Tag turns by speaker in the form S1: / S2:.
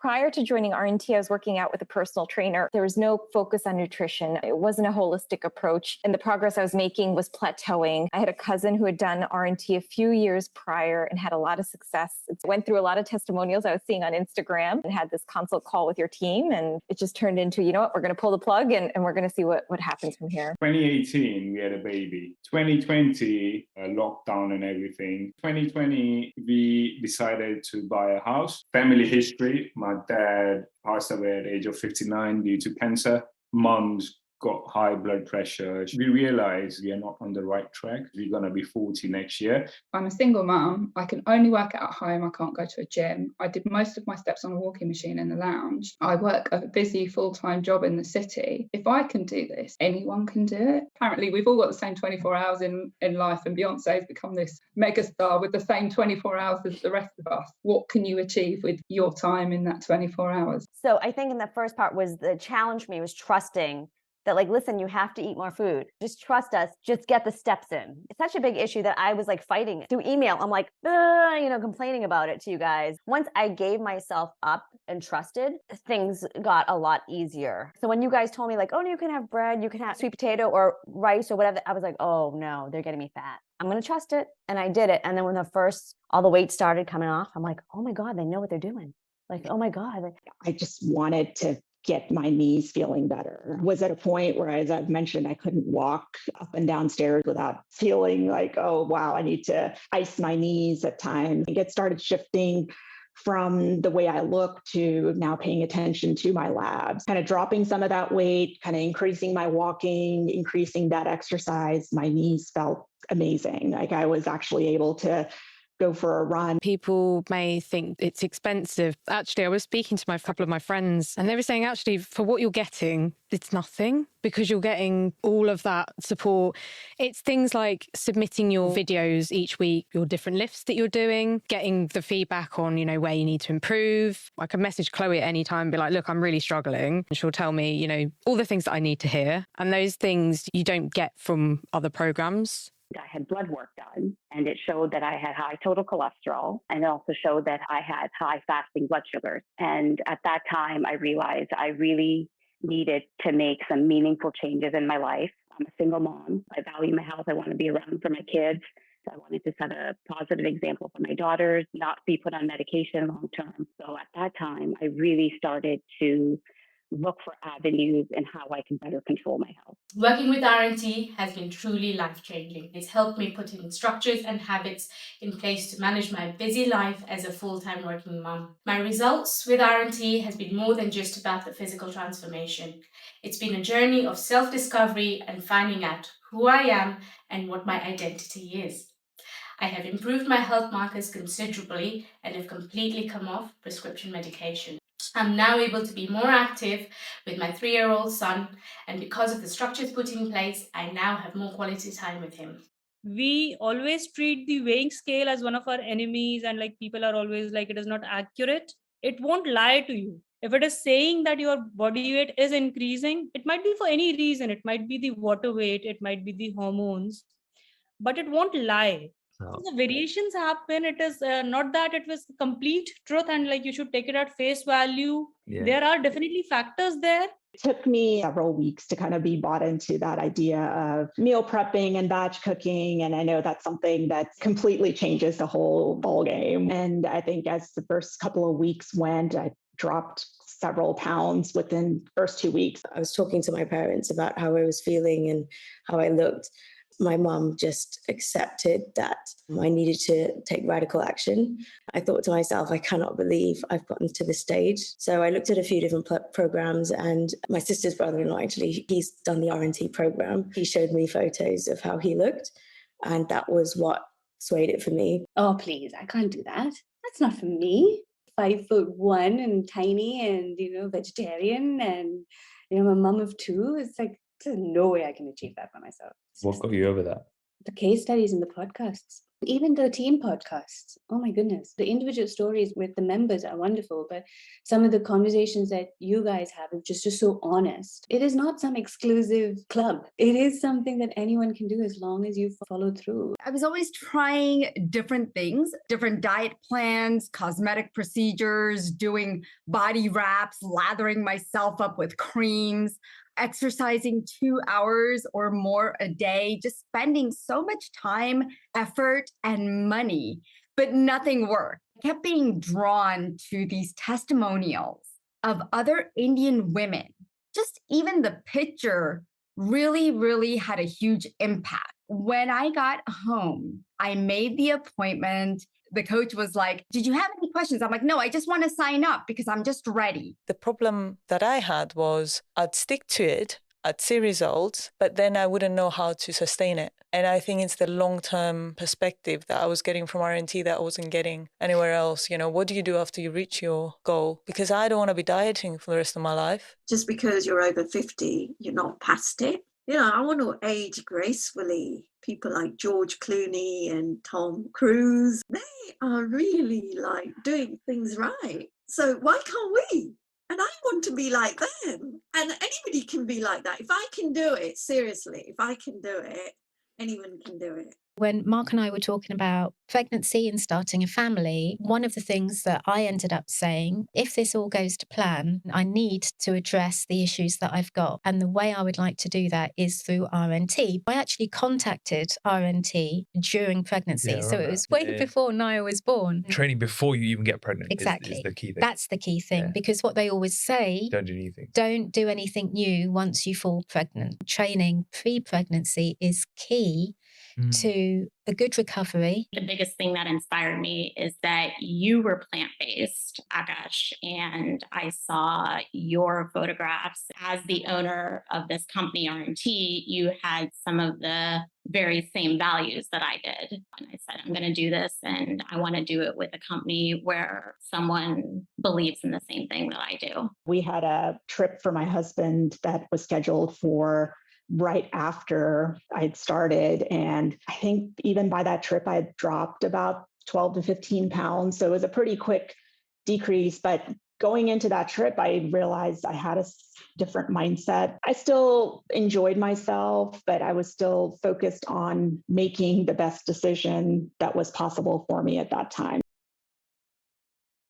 S1: Prior to joining RNT, I was working out with a personal trainer. There was no focus on nutrition. It wasn't a holistic approach. And the progress I was making was plateauing. I had a cousin who had done RNT a few years prior and had a lot of success. It went through a lot of testimonials I was seeing on Instagram and had this consult call with your team. And it just turned into, you know what, we're going to pull the plug and we're going to see what happens from here.
S2: 2018, we had a baby. 2020, lockdown and everything. 2020, we decided to buy a house. Family history, my dad passed away at the age of 59 due to cancer. Mom's got high blood pressure. We realized we are not on the right track. We're going to be 40 next year.
S3: I'm a single mum. I can only work out at home. I can't go to a gym. I did most of my steps on a walking machine in the lounge. I work a busy full-time job in the city. If I can do this, anyone can do it. Apparently, we've all got the same 24 hours in life, and Beyonce has become this megastar with the same 24 hours as the rest of us. What can you achieve with your time in that 24 hours?
S4: So I think in the first part was the challenge for me was trusting that, like, listen, you have to eat more food. Just trust us. Just get the steps in. It's such a big issue that I was like fighting through email. I'm like, complaining about it to you guys. Once I gave myself up and trusted, things got a lot easier. So when you guys told me like, oh, no, you can have bread, you can have sweet potato or rice or whatever, I was like, oh no, they're getting me fat. I'm going to trust it. And I did it. And then when all the weight started coming off, I'm like, oh my God, they know what they're doing. Like, oh my God.
S5: I just wanted to get my knees feeling better. Was at a point where, as I've mentioned, I couldn't walk up and down stairs without feeling like, oh, wow, I need to ice my knees at times. It started shifting from the way I look to now paying attention to my labs, kind of dropping some of that weight, kind of increasing my walking, increasing that exercise. My knees felt amazing. Like I was actually able to go for a run.
S6: People may think it's expensive. Actually, I was speaking to a couple of my friends and they were saying, actually, for what you're getting, it's nothing because you're getting all of that support. It's things like submitting your videos each week, your different lifts that you're doing, getting the feedback on, where you need to improve. I can message Chloe at any time and be like, look, I'm really struggling. And she'll tell me, all the things that I need to hear. And those things you don't get from other programs.
S7: I had blood work done and it showed that I had high total cholesterol, and it also showed that I had high fasting blood sugars. And at that time, I realized I really needed to make some meaningful changes in my life. I'm a single mom. I value my health. I want to be around for my kids. I wanted to set a positive example for my daughters, not be put on medication long term. So at that time, I really started to look for avenues and how I can better control my health.
S8: Working with RNT has been truly life-changing. It's helped me put in structures and habits in place to manage my busy life as a full-time working mum. My results with RNT has been more than just about the physical transformation. It's been a journey of self-discovery and finding out who I am and what my identity is. I have improved my health markers considerably and have completely come off prescription medication. I'm now able to be more active with my 3-year-old son, and because of the structures put in place, I now have more quality time with him.
S9: We always treat the weighing scale as one of our enemies, and people are always like, it is not accurate. It won't lie to you. If it is saying that your body weight is increasing, it might be for any reason. It might be the water weight, it might be the hormones, but it won't lie. So the variations happen. It is not that it was complete truth and you should take it at face value. Yeah. There are definitely factors there.
S5: It took me several weeks to kind of be bought into that idea of meal prepping and batch cooking. And I know that's something that completely changes the whole ballgame. And I think as the first couple of weeks went, I dropped several pounds within the first 2 weeks.
S10: I was talking to my parents about how I was feeling and how I looked. My mum just accepted that I needed to take radical action. I thought to myself, I cannot believe I've gotten to this stage. So I looked at a few different programs, and my sister's brother-in-law, actually, he's done the RNT program. He showed me photos of how he looked, and that was what swayed it for me.
S11: Oh, please, I can't do that. That's not for me. 5'1" and tiny and, vegetarian and, a mum of 2. It's like, there's no way I can achieve that by myself.
S12: What got you over that?
S11: The case studies and the podcasts. Even the team podcasts, oh my goodness, the individual stories with the members are wonderful, but some of the conversations that you guys have are just so honest. It is not some exclusive club. It is something that anyone can do as long as you follow through.
S12: I was always trying different things, different diet plans, cosmetic procedures, doing body wraps, lathering myself up with creams, exercising 2 hours or more a day, just spending so much time, effort, and money, but nothing worked. I kept being drawn to these testimonials of other Indian women. Just even the picture really had a huge impact. When I got home, I made the appointment. The coach was like, "Did you have any questions?" I'm like, "No, I just want to sign up because I'm just ready."
S13: The problem that I had was I'd stick to it, I'd see results, but then I wouldn't know how to sustain it. And I think it's the long-term perspective that I was getting from RNT that I wasn't getting anywhere else. You know, what do you do after you reach your goal? Because I don't want to be dieting for the rest of my life.
S14: Just because you're over 50, you're not past it. You know, I want to age gracefully. People like George Clooney and Tom Cruise, they are really like doing things right. So why can't we? And I want to be like them. And anybody can be like that. If I can do it, seriously, if I can do it, anyone can do it.
S15: When Mark and I were talking about pregnancy and starting a family, one of the things that I ended up saying, if this all goes to plan, I need to address the issues that I've got. And the way I would like to do that is through RNT. I actually contacted RNT during pregnancy. So it was way before Naya was born.
S16: Training before you even get pregnant
S15: exactly.
S16: is the key thing.
S15: That's the key thing, because what they always say,
S16: don't do anything.
S15: Don't do anything new once you fall pregnant. Training pre-pregnancy is key to a good recovery.
S17: The biggest thing that inspired me is that you were plant-based, Akash, and I saw your photographs. As the owner of this company, RNT, you had some of the very same values that I did. And I said, I'm going to do this, and I want to do it with a company where someone believes in the same thing that I do.
S5: We had a trip for my husband that was scheduled for right after I'd started. And I think even by that trip, I had dropped about 12 to 15 pounds. So it was a pretty quick decrease. But going into that trip, I realized I had a different mindset. I still enjoyed myself, but I was still focused on making the best decision that was possible for me at that time.